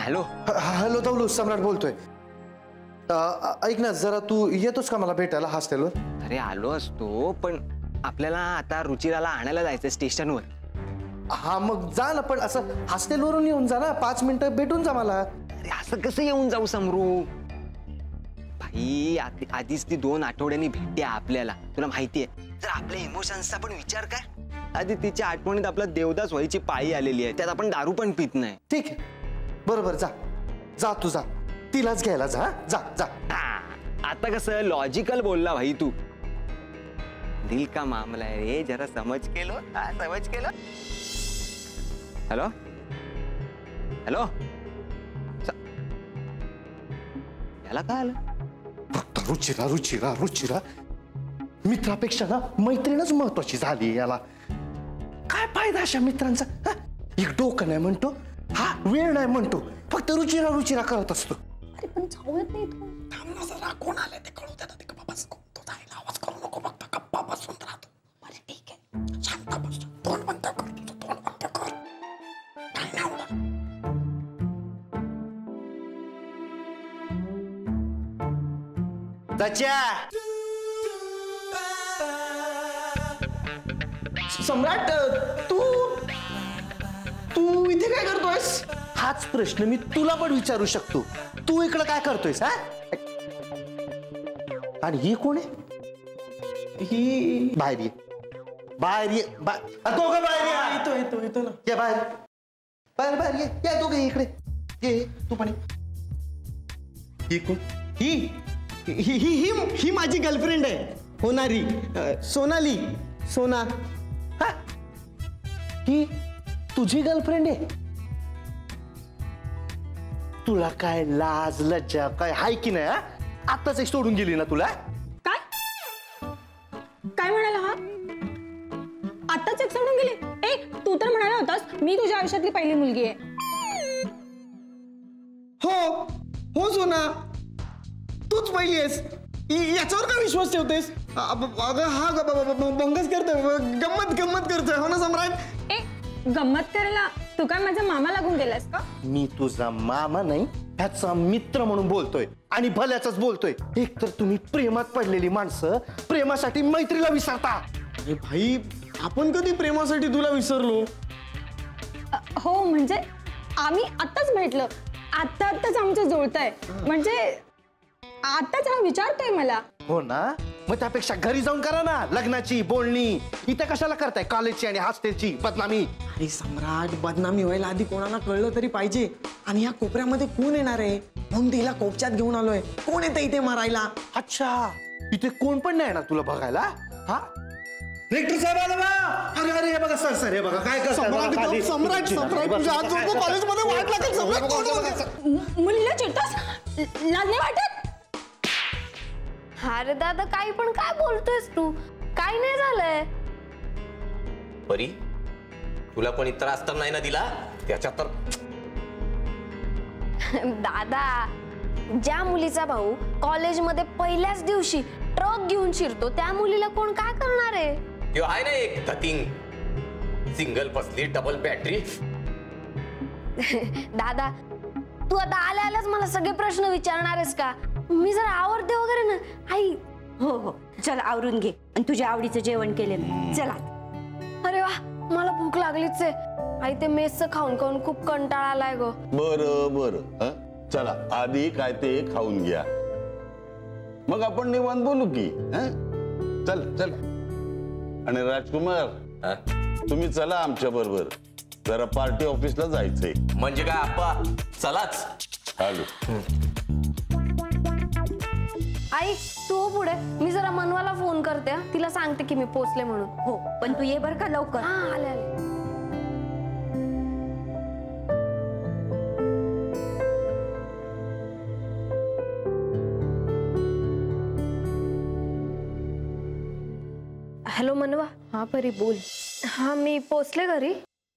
Hello hello Daulu, सम्राट बोलतोय. ऐक ना जरा, तू येतोस का मला भेटायला हॉस्टेलवर? अरे आलो असतो, पण आपल्याला आता रुचिराला आणायला जायचं स्टेशनवर. हा मग जा ना, पण असं हॉस्टेलवरून येऊन जा ना, 5 मिनिटं भेटून जा मला. अरे असं कसं येऊन जाऊ समरू भाई, आधीच ती 2 आठवड्यांनी भेटते आपल्याला, तुला माहितीये. जर आपल्या इमोशन्सचा पण विचार कर. आधी तिच्या आठवणीत आपला देवदास व्हायची पाळी आलेली आहे, त्यात आपण दारू पण पित नाही. ठीक आहे, बरोबर, जा जा तू जा, तिलाच घ्यायला जा. जा जा. आता कसं लॉजिकल बोलला भाई तू. दिल का मामला है रे, जरा समज केलो. समज केलो. हॅलो हॅलो, याला काय आलं? फक्त रुचिरा रुचिरा रुचिरा, मित्रापेक्षा ना मैत्रीणच महत्वाची झाली याला. काय फायदा अशा मित्रांचा? एक डोकं नाही म्हणतो, हा वेळ नाही म्हणतो, फक्त रुचिरा रुचिरा करत असतो. अरे पण जाऊयात नाही तू. थांब ना जरा, कोण आले ते कळू द्या. ते गप्पा बस, तो जायला आवाज करू नको, फक्त गप्पा बसून राहतो. अरे ठीक आहे, शांत बस, तोंड बंद कर, तुझं तोंड बंद कर. काय नाही होणार. सम्राट, तू इथे काय करतोयस? हाच प्रश्न मी तुला पण विचारू शकतो. तू इकडं काय करतोयस? हा, आणि ही कोण आहे? ही बाहेर ये, बाहेर ये. दोघं बाहेर ये. येतो ना. ये बाहेर, बाहेर बाहेर ये. या दोघे इकडे ये. तू पण ये. ही कोण? ही ही ही ही ही माझी गर्लफ्रेंड आहे, होणारी सोनाली. सोना. हा, ही तुझी गर्लफ्रेंड आहे? तुला काय लाज लज्जा काय हाय की नाही? आताच एक सोडून गेली ना तुला. काय काय म्हणाला हा? आताच एक सोडून गेली? ए, तू तर म्हणाला होतास मी तुझ्या आयुष्यातली पहिली मुलगी आहे. हो हो सोना, तूच पहिली आहेस. याच्यावर काय विश्वास ठेवतेस? अगं हा भंगच करतोय, गंमत करतोय, हो ना सम्राट? ए, गंमत करायला तू काय माझा मामा लागून गेलास का? मी तुझा मामा नाही, ह्याचा मित्र म्हणून बोलतोय, आणि भल्याच बोलतोय. एक तर तुम्ही प्रेमात पडलेली माणसं प्रेमासाठी मैत्रीला विसरता. अरे भाई, आपण कधी प्रेमासाठी तुला विसरलो? हो म्हणजे आम्ही आत्ताच भेटलो, आत्ताच आमचं जुळतंय, म्हणजे आत्ताच हा विचारतोय मला. हो ना, मग त्यापेक्षा घरी जाऊन करा ना लग्नाची बोलणी. इथे कशाला करताय कॉलेजची आणि हॉस्टेलची बदनामी? अरे सम्राट, बदनामी व्हायला आधी कोणाला कळलं तरी पाहिजे. आणि ह्या कोपऱ्यामध्ये कोण येणार आहे म्हणून तिला कोपच्यात घेऊन आलोय. कोण येतं इथे मारायला? अच्छा, इथे कोण पण नाही येणार तुला बघायला? हा, रेक्टर साहेब आला बा. अरे अरे हे बघा सर, सर हे बघा काय करताय. सम्राट तुझ्या आज कॉलेजमध्ये वाट लागेल. सम्राट, मुलीला चिडतोस? लाज नाही वाटत? अरे दादा, काही पण काय बोलतोयस तू? काही नाही झालंय. परी, तुला कोणी त्रास तर नाही ना दिला त्याच्या? तर दादा, ज्या मुलीचा भाऊ कॉलेजमध्ये पहिल्याच दिवशी ट्रक घेऊन शिरतो त्या मुलीला कोण काय करणार आहे? त्यो आहे ना एक धतिंग, सिंगल बसली डबल बॅटरी. दादा, तू आता आल्या आल्याच मला सगळे प्रश्न विचारणार आहेस का? मी जरा आवडते वगैरे ना आई. हो हो, चल आवरून घे आणि तुझ्या आवडीचं जेवण केलं. चला. अरे वा, मला भूक लागलीच आहे. आई, ते मेसचं खाऊन खाऊन खूप कंटाळा आलाय गो. बरं बरं, चला आधी काय ते खाऊन घ्या, मग आपण निवांत बोलू की. चल चल. आणि राजकुमार, तुम्ही चला आमच्या बरोबर, जरा पार्टी ऑफिसला जायचंय. म्हणजे काय आप्पा, चलाच. हॅलो आई, तू पुढे, मी जरा मनवाला फोन करते. तिला सांगते की मी पोचले म्हणून. हो, पण तू ये बर का लवकर. हा, आले आले. हॅलो मनवा. हा परी, बोल. हा, मी पोचले घरी.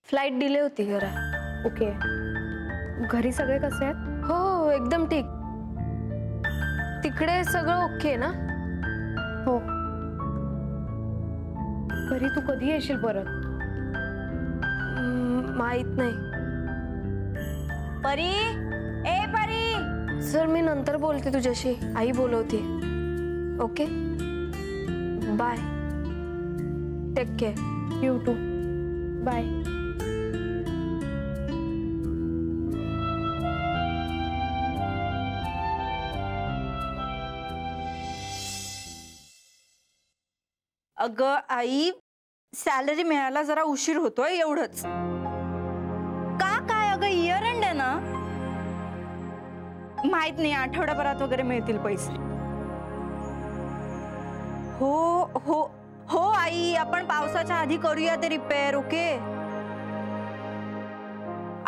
फ्लाइट डिले होती जरा. ओके. घरी सगळे कसे आहेत? हो, एकदम ठीक. तिकडे सगळं ओके ना? हो. परी, तू कधी येशील परत? माहित नाही. परी, सर मी नंतर बोलते तुझ्याशी, आई बोलवते. Okay bye, take care, you too, bye. अगं आई, सॅलरी मिळायला जरा उशीर होतोय एवढंच. का काय अगं, इयर एंड आहे ना. माहित नाही, आठवड्याभरात वगैरे मिळतील पैसे. हो हो हो आई, आपण पावसाच्या आधी करूया ते रिपेअर. ओके.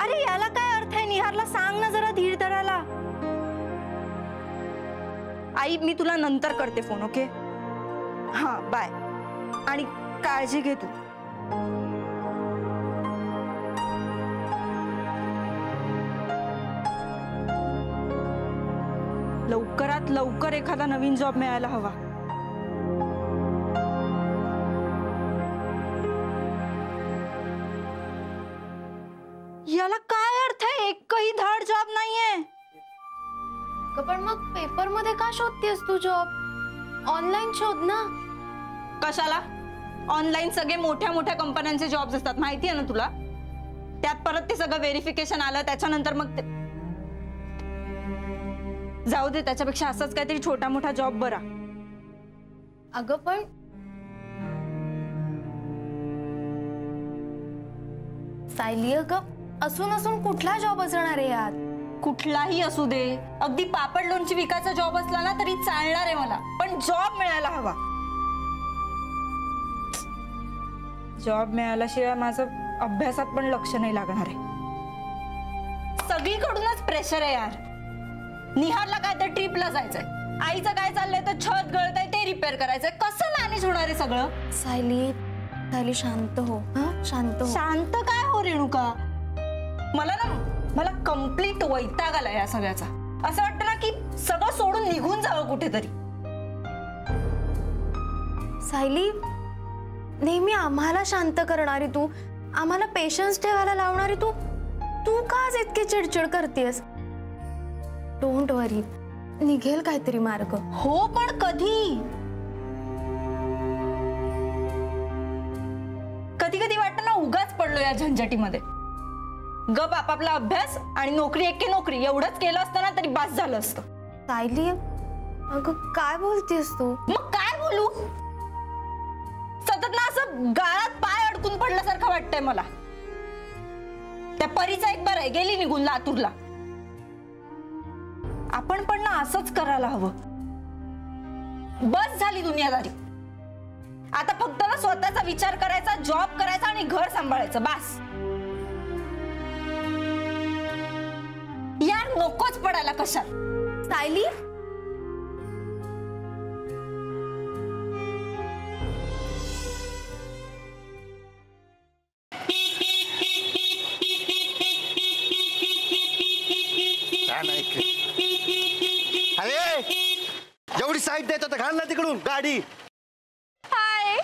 अरे याला काय अर्थ आहे, निहारला सांग ना जरा धीर धरायला. आई मी तुला नंतर करते फोन. ओके हा बाय, आणि काळजी घे तू. लवकरात लवकर एखादा नवीन जॉब मिळायला हवा. याला काय अर्थ आहे, एकही धड जॉब नाहीये. पण मग पेपर मध्ये का शोधतेस तू जॉब? ऑनलाईन शोध ना. कशाला? ऑनलाईन सगळे मोठ्या मोठ्या कंपन्यांचे जॉब्स असतात, माहिती आहे ना तुला. त्यात परत ते सगळं व्हेरिफिकेशन आलं, त्याच्यानंतर मग ते जाऊ दे. त्याच्यापेक्षा असंच काहीतरी छोटा मोठा जॉब बरा. अगं पण सायली, अगं असून असून कुठला जॉब असणार आहे यात? कुठलाही असू दे, अगदी पापड लोणची विकायचा जॉब असला ना तरी चालणार आहे मला, पण जॉब मिळायला हवा. जॉब मिळाल्याशिवाय माझं अभ्यासात पण लक्ष नाही लागणार आहे. सगळीकडूनच प्रेशर आहे यार. निहारला काय तर ट्रिपला जायचंय, आईचं काय चाललंय तर छत गळतंय ते रिपेअर करायचंय. कसं मॅनेज होणार आहे सगळं? सायली, सायली शांत हो. शांत हो. शांत काय हो रेणुका, मला कम्प्लीट वैताग आला या सगळ्याचा. असं वाटतं ना की सगळं सोडून निघून जावं कुठेतरी. सायली, नेहमी आम्हाला शांत करणारी तू, आम्हाला पेशन्स ठेवायला लावणारी तू, तू का आज इतकी चिडचिड करतेस? डोंट वरी, निघेल काहीतरी मार्ग. हो पण कधी? कधी कधी वाटतं ना उगाच पडलो या झंझटीमध्ये. गप आपापला अभ्यास आणि नोकरी एके नोकरी एवढंच केलं असतं ना तरी बास झालं असतं. सायली, अगं काय बोलतेस तू? मग काय बोलू? सतत ना असं गाळात पाय अडकून पडल्यासारखं वाटतंय मला. त्या परीचा एक बरं आहे, गेली निघून लातूरला. आपण पण ना असंच करायला हवं. बस झाली दुनियादारी. आता फक्त ना स्वतःचा विचार करायचा, जॉब करायचा आणि घर सांभाळायचं, बास. यार नकोच पडायला कशात. सायली, अरे जेवढी साईड देत घाल ना तिकडून गाडी. हाय.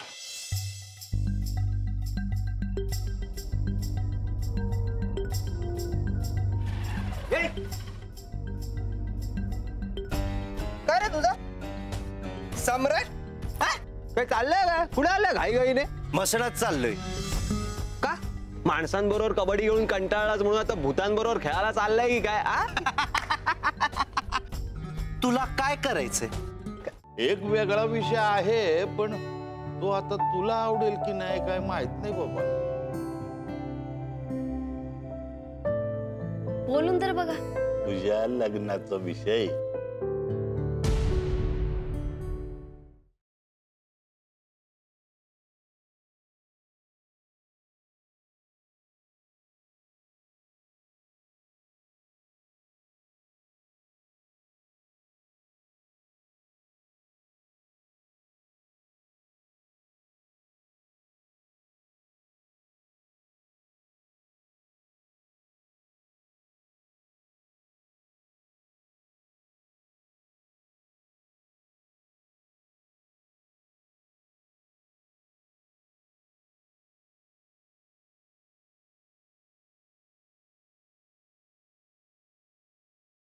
काय रे तुझा सम्राट? काय चाललंय का? कुठे आलंय घाई घाईने? मसणात चाललोय. का माणसांबरोबर कबड्डी खेळून कंटाळलाच म्हणून आता भूतांबरोबर खेळायला चाललंय की काय? तुला काय करायचंय? एक वेगळा विषय आहे, पण तो आता तुला आवडेल की नाही काय माहित नाही बाबा. बोलून तर बघा. तुझ्या लग्नाचा विषय.